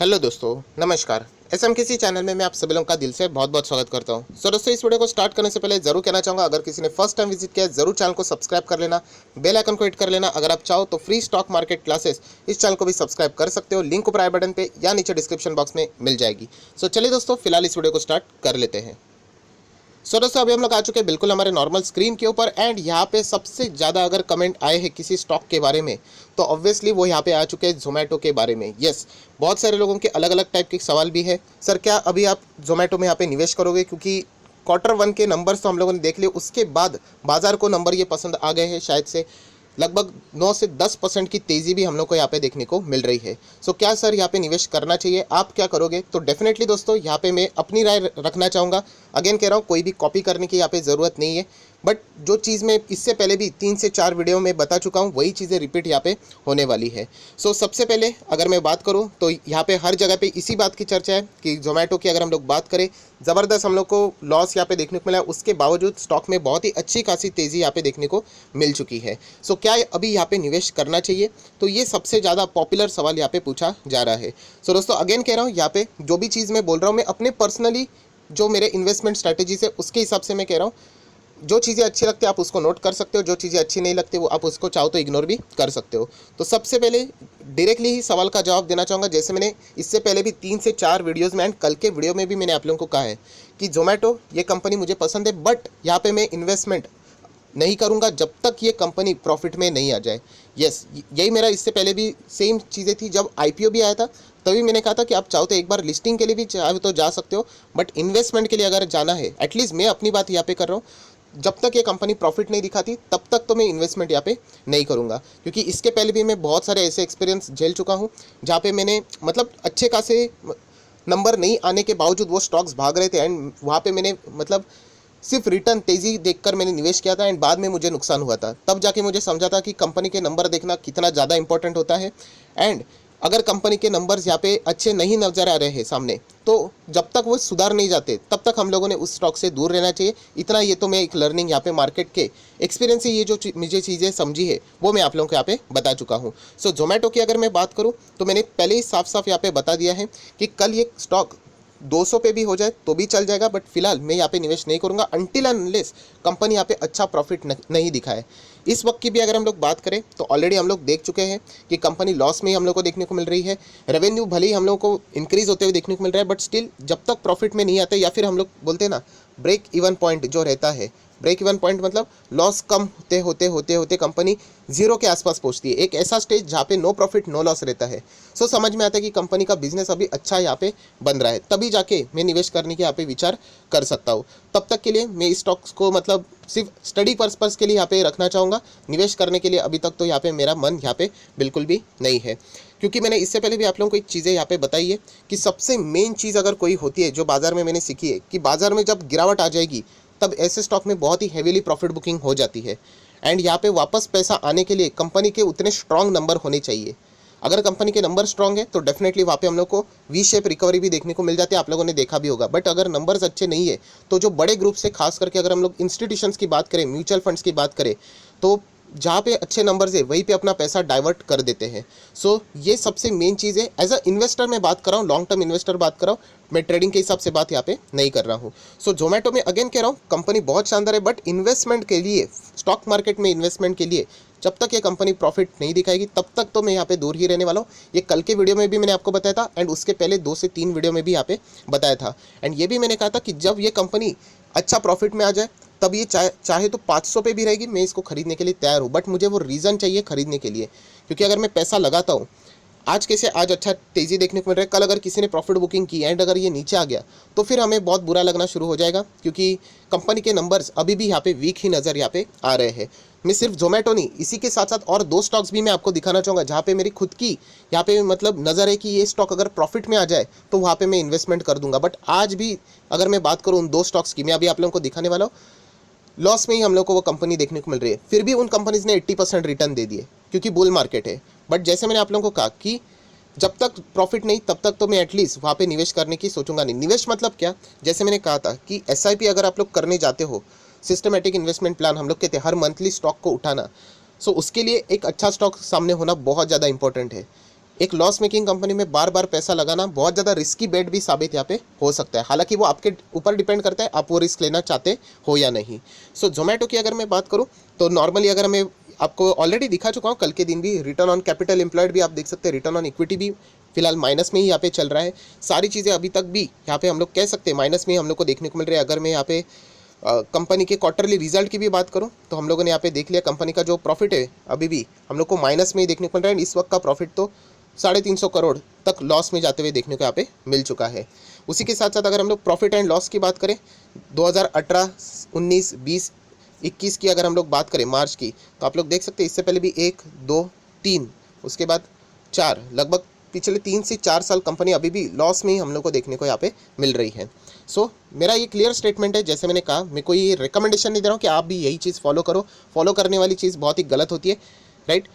Hello दोस्तों, नमस्कार। SMKC channel में मैं आप सभी लोगों का दिल से बहुत बहुत स्वागत करता हूं। दोस्तों, इस वीडियो को स्टार्ट करने से पहले जरूर कहना चाहूँगा, अगर किसी ने फर्स्ट टाइम विजिट किया है जरूर चैनल को सब्सक्राइब कर लेना, बेल आइकन को हिट कर लेना। अगर आप चाहो तो फ्री स्टॉक मार्केट क्लासेस इस चैनल को भी सब्सक्राइब कर सकते हो, लिंक ऊपर आई बटन पे या नीचे डिस्क्रिप्शन बॉक्स में मिल जाएगी। चलिए दोस्तों, फिलहाल इस वीडियो को स्टार्ट कर लेते हैं। दोस्तों, अभी हम लोग आ चुके हैं बिल्कुल हमारे नॉर्मल स्क्रीन के ऊपर एंड यहाँ पे सबसे ज़्यादा अगर कमेंट आए हैं किसी स्टॉक के बारे में तो ऑब्वियसली वो यहाँ पे आ चुके हैं जोमेटो के बारे में। यस, बहुत सारे लोगों के अलग अलग टाइप के सवाल भी है। सर, क्या अभी आप जोमेटो में यहाँ पे निवेश करोगे? क्योंकि क्वार्टर 1 के नंबर्स तो हम लोगों ने देख लिए, उसके बाद बाजार को नंबर ये पसंद आ गए हैं। शायद से लगभग 9 से 10% की तेज़ी भी हम लोग को यहाँ पे देखने को मिल रही है। क्या सर यहाँ पे निवेश करना चाहिए? आप क्या करोगे? तो डेफिनेटली दोस्तों, यहाँ पे मैं अपनी राय रखना चाहूँगा। अगेन कह रहा हूँ, कोई भी कॉपी करने की यहाँ पे ज़रूरत नहीं है, बट जो चीज़ मैं इससे पहले भी 3 से 4 वीडियो में बता चुका हूँ वही चीज़ें रिपीट यहाँ पे होने वाली है। सबसे पहले अगर मैं बात करूँ तो यहाँ पे हर जगह पे इसी बात की चर्चा है कि जोमेटो की अगर हम लोग बात करें, ज़बरदस्त हम लोग को लॉस यहाँ पे देखने को मिला है, उसके बावजूद स्टॉक में बहुत ही अच्छी खासी तेज़ी यहाँ पे देखने को मिल चुकी है। क्या अभी यहाँ पे निवेश करना चाहिए? तो ये सबसे ज़्यादा पॉपुलर सवाल यहाँ पे पूछा जा रहा है। दोस्तों, अगेन कह रहा हूँ, यहाँ पे जो भी चीज़ मैं बोल रहा हूँ मैं अपने पर्सनली जो मेरे इन्वेस्टमेंट स्ट्रैटेजीज है उसके हिसाब से मैं कह रहा हूँ। जो चीज़ें अच्छी लगती है आप उसको नोट कर सकते हो, जो चीज़ें अच्छी नहीं लगती वो आप उसको चाहो तो इग्नोर भी कर सकते हो। सबसे पहले डायरेक्टली ही सवाल का जवाब देना चाहूँगा। जैसे मैंने इससे पहले भी 3 से 4 वीडियोज़ में एंड कल के वीडियो में भी मैंने आप लोगों को कहा है कि जोमेटो ये कंपनी मुझे पसंद है, बट यहाँ पे मैं इन्वेस्टमेंट नहीं करूँगा जब तक ये कंपनी प्रॉफिट में नहीं आ जाए। यस, यही मेरा इससे पहले भी सेम चीज़ें थी। जब आईपीओ भी आया था तभी मैंने कहा था कि आप चाहो तो एक बार लिस्टिंग के लिए भी चाहे तो जा सकते हो, बट इन्वेस्टमेंट के लिए अगर जाना है, एटलीस्ट मैं अपनी बात यहाँ पे कर रहा हूँ, जब तक ये कंपनी प्रॉफिट नहीं दिखाती तब तक तो मैं इन्वेस्टमेंट यहाँ पे नहीं करूँगा। क्योंकि इसके पहले भी मैं बहुत सारे ऐसे एक्सपीरियंस झेल चुका हूँ जहाँ पे मैंने मतलब अच्छे खासे नंबर नहीं आने के बावजूद वो स्टॉक्स भाग रहे थे एंड वहाँ पे मैंने मतलब सिर्फ रिटर्न तेज़ी देखकर मैंने निवेश किया था एंड बाद में मुझे नुकसान हुआ था। तब जाके मुझे समझा था कि कंपनी के नंबर देखना कितना ज़्यादा इंपॉर्टेंट होता है एंड अगर कंपनी के नंबर्स यहाँ पे अच्छे नहीं नजर आ रहे हैं सामने, तो जब तक वो सुधार नहीं जाते तब तक हम लोगों ने उस स्टॉक से दूर रहना चाहिए। इतना ये तो मैं एक लर्निंग यहाँ पे मार्केट के एक्सपीरियंस से ये जो मुझे चीज़ें समझी है वो मैं आप लोगों को यहाँ पे बता चुका हूँ। जोमेटो की अगर मैं बात करूँ तो मैंने पहले ही साफ साफ यहाँ पे बता दिया है कि कल ये स्टॉक 200 पे भी हो जाए तो भी चल जाएगा, बट फिलहाल मैं यहाँ पे निवेश नहीं करूँगा अनटिल अनलेस कंपनी यहाँ पे अच्छा प्रॉफिट नहीं दिखाए। इस वक्त की भी अगर हम लोग बात करें तो ऑलरेडी हम लोग देख चुके हैं कि कंपनी लॉस में ही हम लोग को देखने को मिल रही है। रेवेन्यू भले ही हम लोग को इंक्रीज होते हुए देखने को मिल रहा है, बट स्टिल जब तक प्रॉफिट में नहीं आते, या फिर हम लोग बोलते हैं ना ब्रेक इवन पॉइंट जो रहता है, ब्रेक इवन पॉइंट मतलब लॉस कम होते होते होते होते कंपनी जीरो के आसपास पहुंचती है, एक ऐसा स्टेज जहाँ पे नो प्रॉफिट नो लॉस रहता है। समझ में आता है कि कंपनी का बिजनेस अभी अच्छा यहाँ पे बन रहा है, तभी जाके मैं निवेश करने की यहाँ पे विचार कर सकता हूँ। तब तक के लिए मैं इस स्टॉक्स को मतलब सिर्फ स्टडी पर्पस के लिए यहाँ पे रखना चाहूँगा। निवेश करने के लिए अभी तक तो यहाँ पे मेरा मन यहाँ पे बिल्कुल भी नहीं है, क्योंकि मैंने इससे पहले भी आप लोगों को एक चीज़ें यहाँ पे बताई है कि सबसे मेन चीज़ अगर कोई होती है जो बाजार में मैंने सीखी है कि बाजार में जब गिरावट आ जाएगी तब ऐसे स्टॉक में बहुत ही हेवीली प्रॉफिट बुकिंग हो जाती है एंड यहाँ पे वापस पैसा आने के लिए कंपनी के उतने स्ट्रॉन्ग नंबर होने चाहिए। अगर कंपनी के नंबर स्ट्रॉन्ग है तो डेफिनेटली वहाँ पे हम लोग को वी शेप रिकवरी भी देखने को मिल जाती है, आप लोगों ने देखा भी होगा। बट अगर नंबर्स अच्छे नहीं है तो जो बड़े ग्रुप से खास करके अगर हम लोग इंस्टीट्यूशंस की बात करें, म्यूचुअल फंड्स की बात करें, तो जहाँ पे अच्छे नंबर्स है वहीं पे अपना पैसा डाइवर्ट कर देते हैं। ये सबसे मेन चीज़ है। एज अ इन्वेस्टर मैं बात कर रहा हूँ, लॉन्ग टर्म इन्वेस्टर बात कर रहा हूँ, मैं ट्रेडिंग के हिसाब से बात यहाँ पे नहीं कर रहा हूँ। जोमेटो में अगेन कह रहा हूँ कंपनी बहुत शानदार है, बट इन्वेस्टमेंट के लिए, स्टॉक मार्केट में इन्वेस्टमेंट के लिए जब तक ये कंपनी प्रॉफिट नहीं दिखाएगी तब तक तो मैं यहाँ पे दूर ही रहने वाला हूँ। ये कल के वीडियो में भी मैंने आपको बताया था एंड उसके पहले 2 से 3 वीडियो में भी यहाँ पे बताया था एंड ये भी मैंने कहा था कि जब ये कंपनी अच्छा प्रॉफिट में आ जाए तब ये चाहे तो 500 पे भी रहेगी, मैं इसको खरीदने के लिए तैयार हूँ। बट मुझे वो रीज़न चाहिए खरीदने के लिए, क्योंकि अगर मैं पैसा लगाता हूँ, आज कैसे आज अच्छा तेज़ी देखने को मिल रहा है, कल अगर किसी ने प्रॉफिट बुकिंग की एंड अगर ये नीचे आ गया तो फिर हमें बहुत बुरा लगना शुरू हो जाएगा, क्योंकि कंपनी के नंबर्स अभी भी यहाँ पे वीक ही नज़र यहाँ पे आ रहे हैं। मैं सिर्फ जोमेटो नहीं, इसी के साथ साथ और 2 स्टॉक्स भी मैं आपको दिखाना चाहूँगा जहाँ पे मेरी खुद की यहाँ पे मतलब नज़र है कि ये स्टॉक अगर प्रॉफिट में आ जाए तो वहाँ पे मैं इन्वेस्टमेंट कर दूंगा। बट आज भी अगर मैं बात करूँ उन 2 स्टॉक्स की, मैं अभी आप लोगों को दिखाने वाला हूँ, लॉस में ही हम लोग को वो कंपनी देखने को मिल रही है। फिर भी उन कंपनीज ने 80% रिटर्न दे दिए क्योंकि बुल मार्केट है। बट जैसे मैंने आप लोगों को कहा कि जब तक प्रॉफिट नहीं तब तक तो मैं एटलीस्ट वहाँ पे निवेश करने की सोचूंगा नहीं। निवेश मतलब क्या, जैसे मैंने कहा था कि एसआईपी अगर आप लोग करने जाते हो, सिस्टमेटिक इन्वेस्टमेंट प्लान हम लोग कहते हैं, हर मंथली स्टॉक को उठाना, उसके लिए एक अच्छा स्टॉक सामने होना बहुत ज़्यादा इंपॉर्टेंट है। एक लॉस मेकिंग कंपनी में बार बार पैसा लगाना बहुत ज़्यादा रिस्की बेट भी साबित यहाँ पे हो सकता है। हालांकि वो आपके ऊपर डिपेंड करता है आप वो रिस्क लेना चाहते हो या नहीं। सो जोमेटो की अगर मैं बात करूँ तो नॉर्मली अगर मैं आपको ऑलरेडी दिखा चुका हूँ, कल के दिन भी रिटर्न ऑन कैपिटल एम्प्लॉयड भी आप देख सकते हैं, रिटर्न ऑन इक्विटी भी फिलहाल माइनस में ही यहाँ पे चल रहा है। सारी चीज़ें अभी तक भी यहाँ पे हम लोग कह सकते हैं माइनस में ही हम लोग को देखने को मिल रहा है। अगर मैं यहाँ पे कंपनी के क्वार्टरली रिजल्ट की भी बात करूं तो हम लोगों ने यहाँ पे देख लिया कंपनी का जो प्रॉफिट है अभी भी हम लोग को माइनस में ही देखने को मिल रहा है। इस वक्त का प्रॉफिट तो 350 करोड़ तक लॉस में जाते हुए देखने को यहाँ पे मिल चुका है। उसी के साथ साथ अगर हम लोग प्रॉफिट एंड लॉस की बात करें 2018, 19, 20, 21 की अगर हम लोग बात करें मार्च की, तो आप लोग देख सकते हैं इससे पहले भी 1, 2, 3, उसके बाद 4, लगभग पिछले 3 से 4 साल कंपनी अभी भी लॉस में ही हम लोग को देखने को यहाँ पे मिल रही है। सो मेरा ये क्लियर स्टेटमेंट है, जैसे मैंने कहा मैं कोई ये रिकमेंडेशन नहीं दे रहा हूँ कि आप भी यही चीज़ फॉलो करो। फॉलो करने वाली चीज़ बहुत ही गलत होती है, राइट।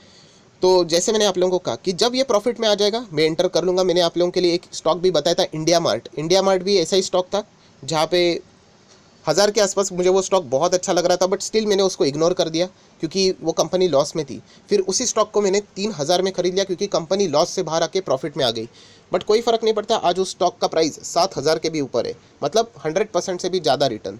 तो जैसे मैंने आप लोगों को कहा कि जब ये प्रॉफिट में आ जाएगा मैं एंटर कर लूँगा। मैंने आप लोगों के लिए एक स्टॉक भी बताया था, इंडिया मार्ट। इंडिया मार्ट भी ऐसा ही स्टॉक था जहाँ पे 1000 के आसपास मुझे वो स्टॉक बहुत अच्छा लग रहा था, बट स्टिल मैंने उसको इग्नोर कर दिया क्योंकि वो कंपनी लॉस में थी। फिर उसी स्टॉक को मैंने 3000 में खरीद लिया क्योंकि कंपनी लॉस से बाहर आके प्रॉफिट में आ गई। बट कोई फ़र्क नहीं पड़ता, आज उस स्टॉक का प्राइस 7000 के भी ऊपर है, मतलब 100% से भी ज़्यादा रिटर्न।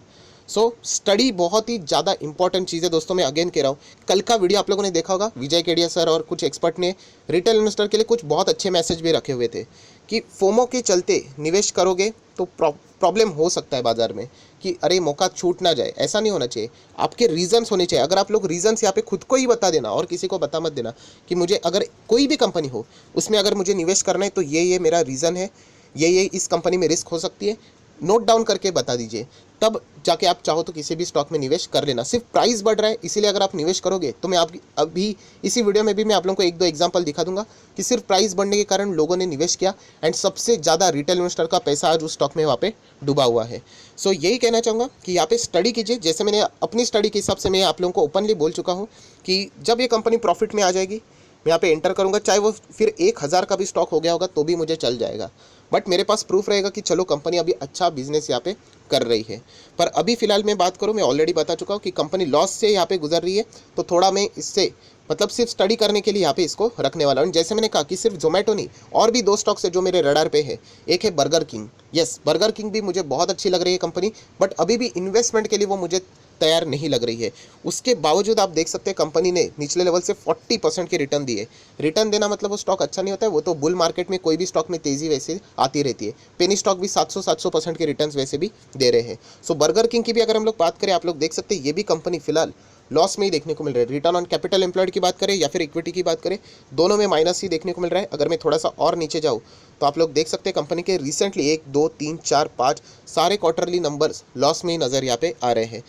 सो स्टडी बहुत ही ज़्यादा इंपॉर्टेंट चीज़ है दोस्तों। मैं अगेन कह रहा हूँ, कल का वीडियो आप लोगों ने देखा होगा, विजय केडिया सर और कुछ एक्सपर्ट ने रिटेल इन्वेस्टर के लिए कुछ बहुत अच्छे मैसेज भी रखे हुए थे कि फोमो के चलते निवेश करोगे तो प्रॉब्लम हो सकता है बाजार में कि अरे मौका छूट ना जाए। ऐसा नहीं होना चाहिए, आपके रीजंस होने चाहिए। अगर आप लोग रीजंस यहाँ पे खुद को ही बता देना और किसी को बता मत देना कि मुझे अगर कोई भी कंपनी हो उसमें अगर मुझे निवेश करना है तो ये मेरा रीज़न है, ये इस कंपनी में रिस्क हो सकती है, नोट डाउन करके बता दीजिए, तब जाके आप चाहो तो किसी भी स्टॉक में निवेश कर लेना। सिर्फ प्राइस बढ़ रहा है इसीलिए अगर आप निवेश करोगे तो मैं आप अभी इसी वीडियो में भी मैं आप लोगों को 1-2 एग्जांपल दिखा दूंगा कि सिर्फ प्राइस बढ़ने के कारण लोगों ने निवेश किया एंड सबसे ज़्यादा रिटेल इन्वेस्टर का पैसा आज उस स्टॉक में वहाँ पे डूबा हुआ है। सो यही कहना चाहूँगा कि यहाँ पे स्टडी कीजिए। जैसे मैंने अपनी स्टडी के हिसाब से मैं आप लोगों को ओपनली बोल चुका हूँ कि जब ये कंपनी प्रॉफिट में आ जाएगी मैं यहाँ पे एंटर करूँगा, चाहे वो फिर 1000 का भी स्टॉक हो गया होगा तो भी मुझे चल जाएगा। बट मेरे पास प्रूफ रहेगा कि चलो कंपनी अभी अच्छा बिजनेस यहाँ पे कर रही है। पर अभी फ़िलहाल मैं बात करूँ, मैं ऑलरेडी बता चुका हूँ कि कंपनी लॉस से यहाँ पे गुजर रही है, तो थोड़ा मैं इससे मतलब सिर्फ स्टडी करने के लिए यहाँ पे इसको रखने वाला हूँ। जैसे मैंने कहा कि सिर्फ जोमेटो नहीं, और भी 2 स्टॉक्स है जो मेरे रडार पे है। एक है burger king, yes burger king भी मुझे बहुत अच्छी लग रही है कंपनी, बट अभी भी इन्वेस्टमेंट के लिए वो मुझे तैयार नहीं लग रही है। उसके बावजूद आप देख सकते हैं कंपनी ने निचले लेवल से 40% के रिटर्न दिए। रिटर्न देना मतलब वो स्टॉक अच्छा नहीं होता है, वो तो बुल मार्केट में कोई भी स्टॉक में तेज़ी वैसे आती रहती है। पेनी स्टॉक भी 700% के रिटर्न्स वैसे भी दे रहे हैं। सो बर्गर किंग की भी अगर हम लोग बात करें, आप लोग देख सकते हैं ये भी कंपनी फिलहाल लॉस में ही देखने को मिल रहा है। रिटर्न ऑन कैपिटल एम्प्लॉयड की बात करें या फिर इक्विटी की बात करें, दोनों में माइनस ही देखने को मिल रहा है। अगर मैं थोड़ा सा और नीचे जाऊँ तो आप लोग देख सकते हैं कंपनी के रिसेंटली 1, 2, 3, 4, 5 सारे क्वार्टरली नंबर्स लॉस में ही नज़र यहाँ पे आ रहे हैं।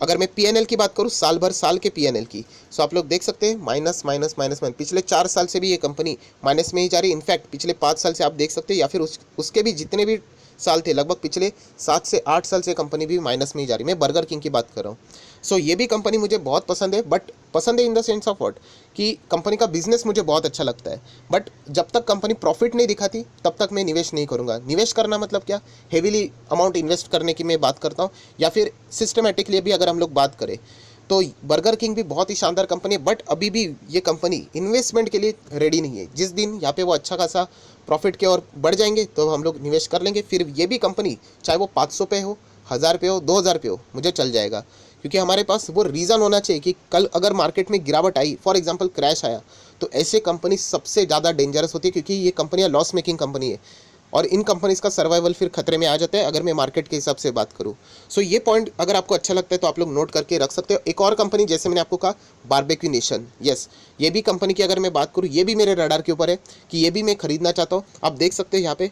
अगर मैं पीएनएल की बात करूँ साल के पीएनएल की, सो आप लोग देख सकते हैं माइनस माइनस माइनस माइनस। पिछले 4 साल से भी ये कंपनी माइनस में ही जा रही है। इनफैक्ट पिछले 5 साल से आप देख सकते हैं या फिर उसके भी जितने भी साल थे, लगभग पिछले 7 से 8 साल से कंपनी भी माइनस में ही जा रही है। मैं बर्गर किंग की बात कर रहा हूँ। सो ये भी कंपनी मुझे बहुत पसंद है, बट पसंद है in the sense of what कि कंपनी का बिजनेस मुझे बहुत अच्छा लगता है, बट जब तक कंपनी प्रॉफिट नहीं दिखाती तब तक मैं निवेश नहीं करूँगा। निवेश करना मतलब क्या, हेवीली अमाउंट इन्वेस्ट करने की मैं बात करता हूँ, या फिर सिस्टमेटिकली भी अगर हम लोग बात करें तो बर्गर किंग भी बहुत ही शानदार कंपनी है, बट अभी भी ये कंपनी इन्वेस्टमेंट के लिए रेडी नहीं है। जिस दिन यहाँ पे वो अच्छा खासा प्रॉफिट के और बढ़ जाएंगे तो हम लोग निवेश कर लेंगे। फिर ये भी कंपनी चाहे वो 500 पे हो, 1000 पे हो, 2000 पे हो, मुझे चल जाएगा, क्योंकि हमारे पास वो रीज़न होना चाहिए कि कल अगर मार्केट में गिरावट आई, फॉर एग्जांपल क्रैश आया, तो ऐसे कंपनी सबसे ज़्यादा डेंजरस होती है क्योंकि ये कंपनियाँ लॉस मेकिंग कंपनी है और इन कंपनीज़ का सर्वाइवल फिर खतरे में आ जाता है अगर मैं मार्केट के हिसाब से बात करूँ। सो ये पॉइंट अगर आपको अच्छा लगता है तो आप लोग नोट करके रख सकते हो। एक और कंपनी जैसे मैंने आपको कहा बारबेक्यू नेशन, यस ये भी कंपनी की अगर मैं बात करूँ, ये भी मेरे रडार के ऊपर है कि ये भी मैं खरीदना चाहता हूँ। आप देख सकते हैं यहाँ पे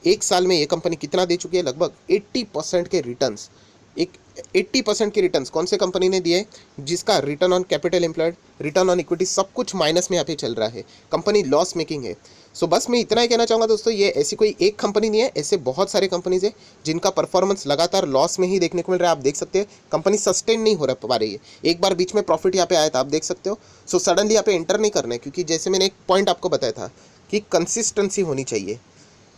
1 साल में ये कंपनी कितना दे चुकी है, लगभग 80% के रिटर्न्स। एक 80% के रिटर्न्स कौन से कंपनी ने दिए, जिसका return on capital employed, return on equity सब कुछ माइनस में यहाँ पे चल रहा है। कंपनी लॉस मेकिंग है। सो बस मैं इतना ही कहना चाहूँगा दोस्तों, ये ऐसी कोई एक कंपनी नहीं है, ऐसे बहुत सारे कंपनीज है जिनका परफॉर्मेंस लगातार लॉस में ही देखने को मिल रहा है। आप देख सकते हैं कंपनी सस्टेन नहीं हो पा रही है। एक बार बीच में प्रॉफिट यहाँ पे आया था, आप देख सकते हो। सो सडनली यहाँ पे एंटर नहीं करना है, क्योंकि जैसे मैंने एक पॉइंट आपको बताया था कि कंसिस्टेंसी होनी चाहिए।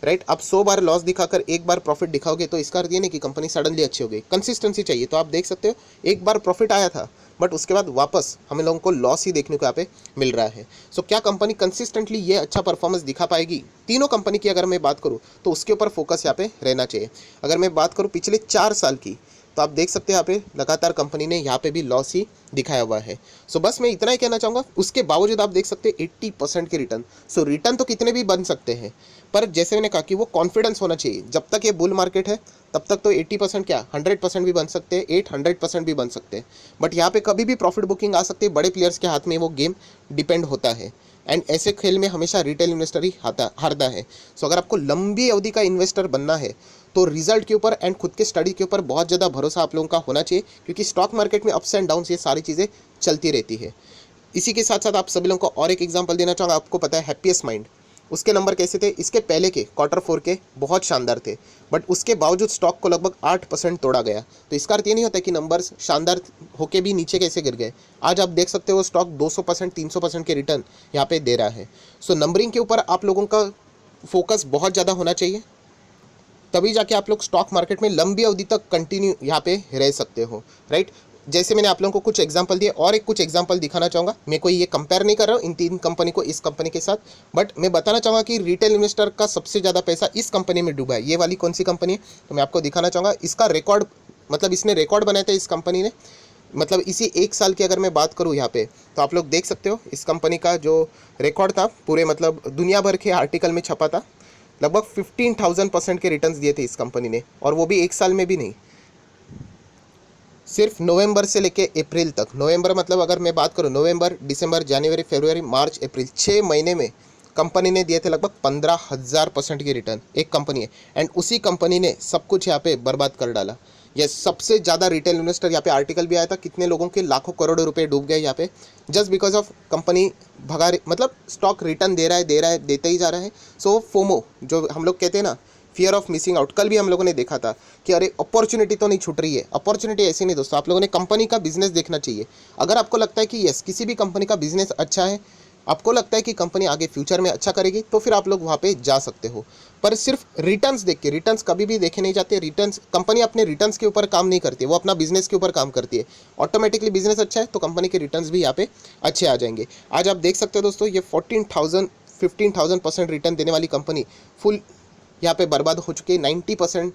राइट। आप 100 बार लॉस दिखाकर एक बार प्रॉफिट दिखाओगे तो इसका अर्थ ये नहीं कि कंपनी सडनली अच्छी हो गई। कंसिस्टेंसी चाहिए। तो आप देख सकते हो एक बार प्रॉफिट आया था बट उसके बाद वापस हम लोगों को लॉस ही देखने को यहाँ पे मिल रहा है। सो क्या कंपनी कंसिस्टेंटली ये अच्छा परफॉर्मेंस दिखा पाएगी? तीनों कंपनी की अगर मैं बात करूँ तो उसके ऊपर फोकस यहाँ पे रहना चाहिए। अगर मैं बात करूँ पिछले 4 साल की, तो आप देख सकते हैं यहाँ पे लगातार कंपनी ने यहाँ पे भी लॉस ही दिखाया हुआ है। सो बस मैं इतना ही कहना चाहूँगा। उसके बावजूद आप देख सकते हैं 80% के रिटर्न। सो रिटर्न तो कितने भी बन सकते हैं, पर जैसे मैंने कहा कि वो कॉन्फिडेंस होना चाहिए। जब तक ये बुल मार्केट है तब तक तो 80% क्या 100% भी बन सकते हैं, 800% भी बन सकते हैं। बट यहाँ पे कभी भी प्रॉफिट बुकिंग आ सकती है। बड़े प्लेयर्स के हाथ में वो गेम डिपेंड होता है एंड ऐसे खेल में हमेशा रिटेल इन्वेस्टर ही हारता है। सो अगर आपको लंबी अवधि का इन्वेस्टर बनना है तो रिजल्ट के ऊपर एंड खुद के स्टडी के ऊपर बहुत ज़्यादा भरोसा आप लोगों का होना चाहिए, क्योंकि स्टॉक मार्केट में अप्स एंड डाउन्स ये सारी चीज़ें चलती रहती है। इसी के साथ साथ आप सभी लोगों को और एक एग्जांपल देना चाहूँगा। आपको पता है हैप्पीएस्ट माइंड, उसके नंबर कैसे थे? इसके पहले के Q4 के बहुत शानदार थे, बट उसके बावजूद स्टॉक को लगभग 8% तोड़ा गया। तो इसका अर्थ ये नहीं होता कि नंबर्स शानदार होके भी नीचे कैसे गिर गए। आज आप देख सकते हो स्टॉक 200% 300% के रिटर्न यहाँ पे दे रहा है। सो नंबरिंग के ऊपर आप लोगों का फोकस बहुत ज़्यादा होना चाहिए, तभी जाके आप लोग स्टॉक मार्केट में लंबी अवधि तक कंटिन्यू यहाँ पे रह सकते हो, राइट। जैसे मैंने आप लोगों को कुछ एग्जांपल दिए और एक कुछ एग्जांपल दिखाना चाहूँगा। मैं कोई ये कंपेयर नहीं कर रहा हूँ इन 3 कंपनी को इस कंपनी के साथ, बट मैं बताना चाहूँगा कि रिटेल इन्वेस्टर का सबसे ज़्यादा पैसा इस कंपनी में डूबा है। ये वाली कौन सी कंपनी है तो मैं आपको दिखाना चाहूँगा। इसका रिकॉर्ड मतलब इसने रिकॉर्ड बनाया था इस कंपनी ने, मतलब इसी 1 साल की अगर मैं बात करूँ यहाँ पे, तो आप लोग देख सकते हो इस कंपनी का जो रिकॉर्ड था पूरे मतलब दुनिया भर के आर्टिकल में छपा था। लगभग 15,000% के रिटर्न्स दिए थे इस कंपनी ने, और वो भी 1 साल में भी नहीं, सिर्फ नवंबर से लेके अप्रैल तक। नवंबर मतलब अगर मैं बात करूँ नवंबर, दिसंबर, जनवरी, फरवरी, मार्च, अप्रैल 6 महीने में कंपनी ने दिए थे लगभग 15,000% के रिटर्न। एक कंपनी है एंड उसी कंपनी ने सब कुछ यहाँ पे बर्बाद कर डाला। ये सबसे ज़्यादा रिटेल इन्वेस्टर, यहाँ पे आर्टिकल भी आया था कितने लोगों के लाखों करोड़ों रुपए डूब गए यहाँ पे, जस्ट बिकॉज ऑफ कंपनी मतलब स्टॉक रिटर्न दे रहा है देते ही जा रहा है। सो फोमो जो हम लोग कहते हैं ना, फियर ऑफ मिसिंग आउट, कल भी हम लोगों ने देखा था कि अरे अपॉर्चुनिटी तो नहीं छूट रही है। अपॉर्चुनिटी ऐसी नहीं दोस्तों, आप लोगों ने कंपनी का बिजनेस देखना चाहिए। अगर आपको लगता है कि यस किसी भी कंपनी का बिजनेस अच्छा है, आपको लगता है कि कंपनी आगे फ्यूचर में अच्छा करेगी, तो फिर आप लोग वहाँ पे जा सकते हो। पर सिर्फ रिटर्न्स देख के, रिटर्न्स कभी भी देखे नहीं जाते। रिटर्न्स कंपनी अपने रिटर्न्स के ऊपर काम नहीं करती है, वो अपना बिजनेस के ऊपर काम करती है। ऑटोमेटिकली बिजनेस अच्छा है तो कंपनी के रिटर्न्स भी यहाँ पे अच्छे आ जाएंगे। आज आप देख सकते हो दोस्तों ये 15,000 रिटर्न देने वाली कंपनी फुल यहाँ पे बर्बाद हो चुकी है, 90%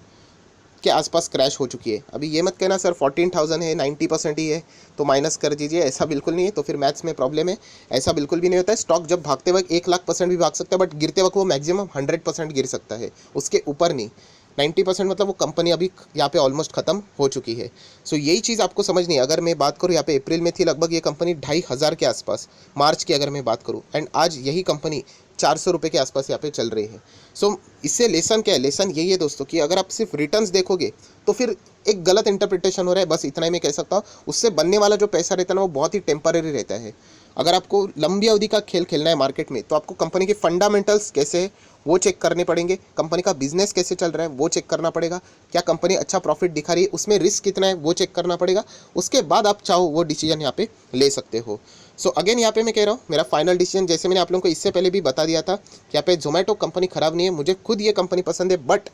के आसपास क्रैश हो चुकी है। अभी ये मत कहना सर 14,000 है 90% ही है तो माइनस कर दीजिए, ऐसा बिल्कुल नहीं है। तो फिर मैथ्स में प्रॉब्लम है, ऐसा बिल्कुल भी नहीं होता है। स्टॉक जब भागते वक्त 1,00,000% भी भाग सकता है, बट गिरते वक्त वो मैक्सिमम 100% गिर सकता है, उसके ऊपर नहीं। 90% मतलब वो कंपनी अभी यहाँ पे ऑलमोस्ट खत्म हो चुकी है। सो यही चीज़ आपको समझनी है। अगर मैं बात करूँ यहाँ पे अप्रैल में थी लगभग ये कंपनी 2,500 के आसपास, मार्च की अगर मैं बात करूँ, एंड आज यही कंपनी 400 रुपये के आसपास यहाँ पे चल रही है। सो इससे लेसन क्या है? लेसन यही है दोस्तों कि अगर आप सिर्फ रिटर्न्स देखोगे तो फिर एक गलत इंटरप्रिटेशन हो रहा है, बस इतना ही मैं कह सकता हूँ। उससे बनने वाला जो पैसा रहता है ना वो बहुत ही टेम्पररी रहता है। अगर आपको लंबी अवधि का खेल खेलना है मार्केट में तो आपको कंपनी के फंडामेंटल्स कैसे है वो चेक करने पड़ेंगे, कंपनी का बिजनेस कैसे चल रहा है वो चेक करना पड़ेगा, क्या कंपनी अच्छा प्रॉफिट दिखा रही है, उसमें रिस्क कितना है वो चेक करना पड़ेगा। उसके बाद आप चाहो वो डिसीजन यहाँ पे ले सकते हो। सो अगेन यहाँ पे मैं कह रहा हूँ मेरा फाइनल डिसीजन, जैसे मैंने आप लोगों को इससे पहले भी बता दिया था कि यहाँ पे जोमेटो कंपनी ख़राब नहीं है, मुझे खुद ये कंपनी पसंद है, बट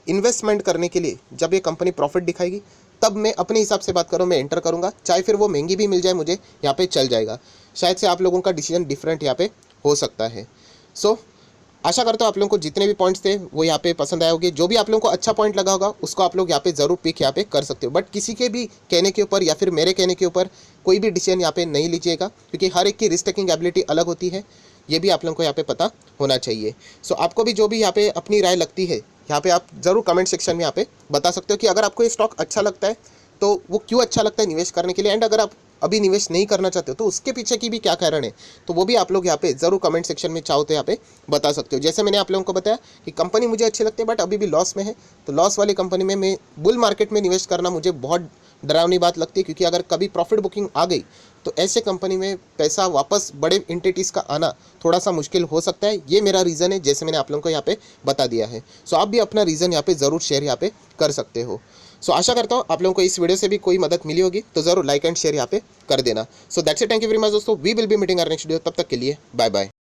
इन्वेस्टमेंट करने के लिए जब ये कंपनी प्रॉफिट दिखाएगी तब मैं अपने हिसाब से बात करूँ मैं एंटर करूँगा, चाहे फिर वो महंगी भी मिल जाए मुझे यहाँ पे चल जाएगा। शायद से आप लोगों का डिसीजन डिफरेंट यहाँ पे हो सकता है। सो आशा करता हूँ आप लोगों को जितने भी पॉइंट्स थे वो यहाँ पे पसंद आए होंगे। जो भी आप लोगों को अच्छा पॉइंट लगा होगा उसको आप लोग यहाँ पे ज़रूर पिक यहाँ पे कर सकते हो, बट किसी के भी कहने के ऊपर या फिर मेरे कहने के ऊपर कोई भी डिसीजन यहाँ पे नहीं लीजिएगा, क्योंकि हर एक की रिस्क टेकिंग एबिलिटी अलग होती है, ये भी आप लोगों को यहाँ पे पता होना चाहिए। सो आपको भी जो भी यहाँ पे अपनी राय लगती है यहाँ पे आप ज़रूर कमेंट सेक्शन में यहाँ पे बता सकते हो कि अगर आपको ये स्टॉक अच्छा लगता है तो वो क्यों अच्छा लगता है निवेश करने के लिए, एंड अगर आप अभी निवेश नहीं करना चाहते हो तो उसके पीछे की भी क्या कारण है, तो वो भी आप लोग यहाँ पे ज़रूर कमेंट सेक्शन में चाहो तो यहाँ पे बता सकते हो। जैसे मैंने आप लोगों को बताया कि कंपनी मुझे अच्छी लगती है बट अभी भी लॉस में है, तो लॉस वाली कंपनी में मैं बुल मार्केट में निवेश करना मुझे बहुत डरावनी बात लगती है, क्योंकि अगर कभी प्रॉफिट बुकिंग आ गई तो ऐसे कंपनी में पैसा वापस बड़े इंटिटीज़ का आना थोड़ा सा मुश्किल हो सकता है। ये मेरा रीज़न है, जैसे मैंने आप लोगों को यहाँ पे बता दिया है। सो आप भी अपना रीज़न यहाँ पे ज़रूर शेयर यहाँ पे कर सकते हो। सो आशा करता हूँ आप लोगों को इस वीडियो से भी कोई मदद मिली होगी, तो ज़रूर लाइक एंड शेयर यहाँ पे कर देना। So that's it, thank you very much दोस्तों, we will be meeting our next video, तब तक के लिए बाय बाय।